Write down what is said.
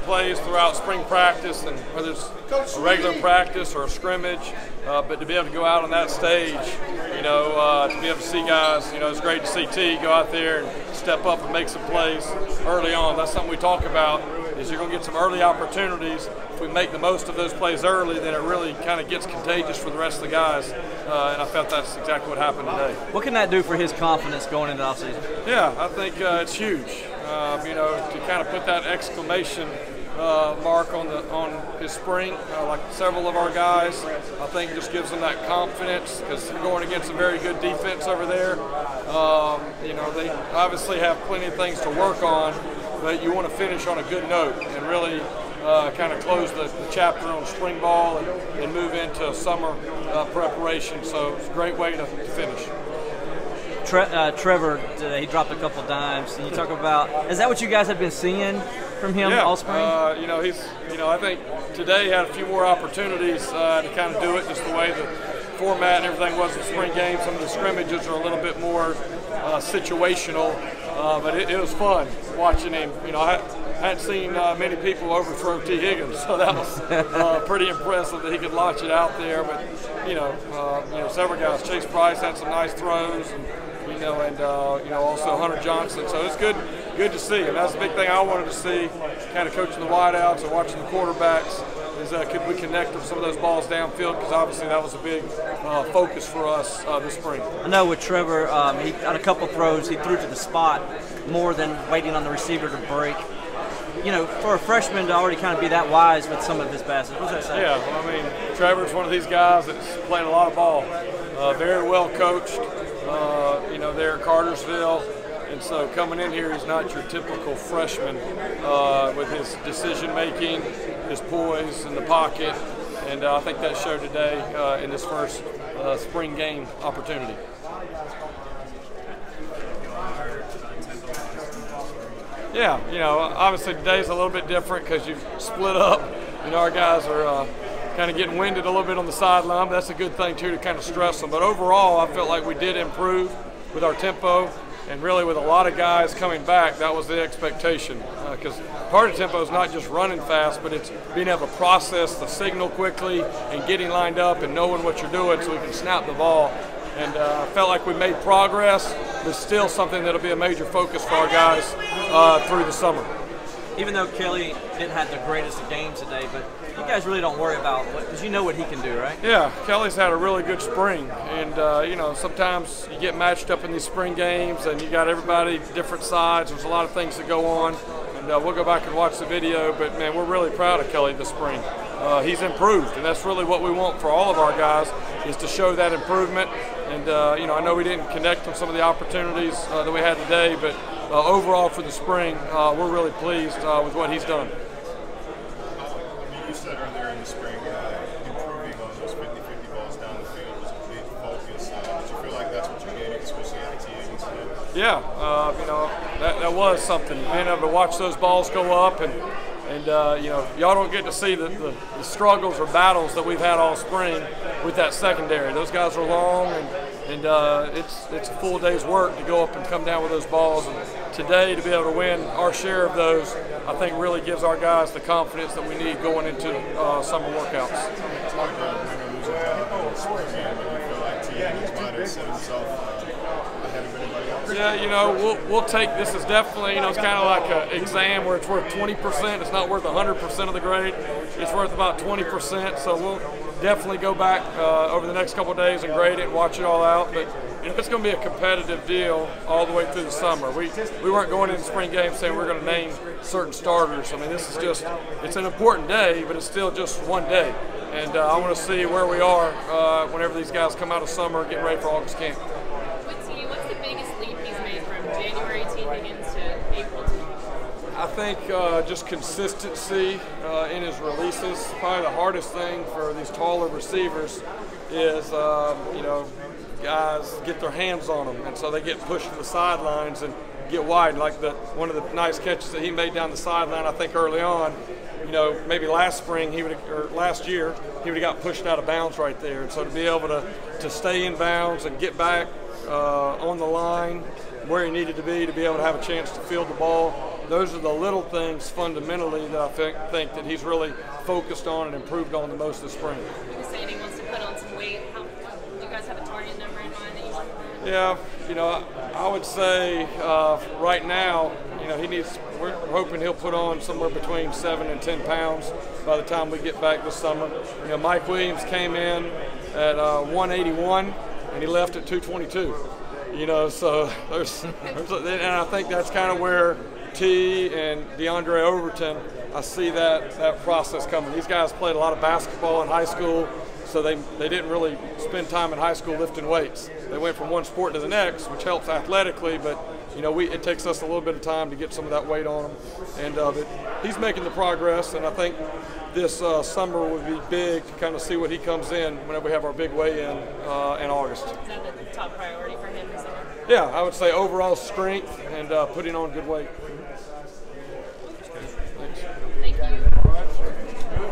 plays throughout spring practice, and whether it's a regular practice or a scrimmage, but to be able to go out on that stage, to be able to see guys, it's great to see T go out there and step up and make some plays early on. That's something we talk about, is you're going to get some early opportunities. If we make the most of those plays early, then it really kind of gets contagious for the rest of the guys, and I felt that's exactly what happened today. What can that do for his confidence going into the offseason? Yeah, I think it's huge. To kind of put that exclamation mark on his spring, like several of our guys, I think just gives them that confidence, because they're going against a very good defense over there. They obviously have plenty of things to work on, but you want to finish on a good note and really kind of close the chapter on spring ball and move into summer preparation. So it's a great way to finish. Trevor, he dropped a couple dimes. Can you talk about, is that what you guys have been seeing from him all spring? I think today he had a few more opportunities to kind of do it, just the way the format and everything was in the spring game. Some of the scrimmages are a little bit more situational, but it was fun watching him. I hadn't seen many people overthrow T. Higgins, so that was pretty impressive that he could launch it out there. But several guys. Chase Price had some nice throws, and also Hunter Johnson. So it's good to see. And that's the big thing I wanted to see, kind of coaching the wideouts and watching the quarterbacks, is could we connect with some of those balls downfield, because obviously that was a big focus for us this spring. I know with Trevor, he on a couple throws, he threw to the spot more than waiting on the receiver to break. For a freshman to already kind of be that wise with some of his passes, what does that say? Yeah, Trevor's one of these guys that's playing a lot of ball, very well coached, there at Cartersville. And so coming in here, he's not your typical freshman with his decision making, his poise in the pocket, and I think that showed today in this first spring game opportunity. Yeah, obviously today's a little bit different because you've split up. Our guys are kind of getting winded a little bit on the sideline, but that's a good thing too, to kind of stress them. But overall, I felt like we did improve with our tempo, and really with a lot of guys coming back, that was the expectation. Because part of tempo is not just running fast, but it's being able to process the signal quickly and getting lined up and knowing what you're doing so we can snap the ball. And I felt like we made progress, but still something that'll be a major focus for our guys through the summer. Even though Kelly didn't have the greatest of games today, but you guys really don't worry about what, because you know what he can do, right? Yeah, Kelly's had a really good spring, and sometimes you get matched up in these spring games, and you got everybody different sides. There's a lot of things that go on, and we'll go back and watch the video. But man, we're really proud of Kelly this spring. He's improved, and that's really what we want for all of our guys, is to show that improvement. And I know we didn't connect on some of the opportunities that we had today, but overall for the spring, we're really pleased with what he's done. You said earlier in the spring, improving on those 50-50 balls down the field was a big focus. Did you feel like that's what you're getting, especially at T. Higgins today? Yeah, that was something. Being able to watch those balls go up, and y'all don't get to see the struggles or battles that we've had all spring with that secondary. Those guys are long, and it's a full day's work to go up and come down with those balls. And today, to be able to win our share of those, I think really gives our guys the confidence that we need going into summer workouts. It's hard to win or lose a spring game, but you feel like T. Higgins might have set himself ahead of anybody else? Yeah, we'll take this as definitely, it's kind of like an exam where it's worth 20%. It's not worth 100% of the grade. It's worth about 20%. So we'll definitely go back over the next couple of days and grade it and watch it all out. But it's going to be a competitive deal all the way through the summer. We weren't going into the spring game saying we're going to name certain starters. I mean, this is just, it's an important day, but it's still just one day. And I want to see where we are whenever these guys come out of summer and get ready for August camp. What's the biggest leap he's made from January T. Higgins to April T. Higgins? I think just consistency in his releases. Probably the hardest thing for these taller receivers is, guys get their hands on them, and so they get pushed to the sidelines and get wide. Like one of the nice catches that he made down the sideline, I think early on, maybe last spring or last year, he would have got pushed out of bounds right there. And so to be able to stay in bounds and get back on the line where he needed to be able to have a chance to field the ball, those are the little things fundamentally that I think that he's really focused on and improved on the most this spring. He was saying he wants to put on some weight. Do you guys have a target number in mind that you want? Yeah, I would say right now, we're hoping he'll put on somewhere between 7 and 10 pounds by the time we get back this summer. Mike Williams came in at 181 and he left at 222. So and I think that's kind of where T and DeAndre Overton, I see that process coming. These guys played a lot of basketball in high school, so they didn't really spend time in high school lifting weights. They went from one sport to the next, which helps athletically, but it takes us a little bit of time to get some of that weight on him. And but he's making the progress, and I think this summer would be big to kind of see what he comes in whenever we have our big weigh-in in August. Is that the top priority for him this summer? Yeah, I would say overall strength and putting on good weight.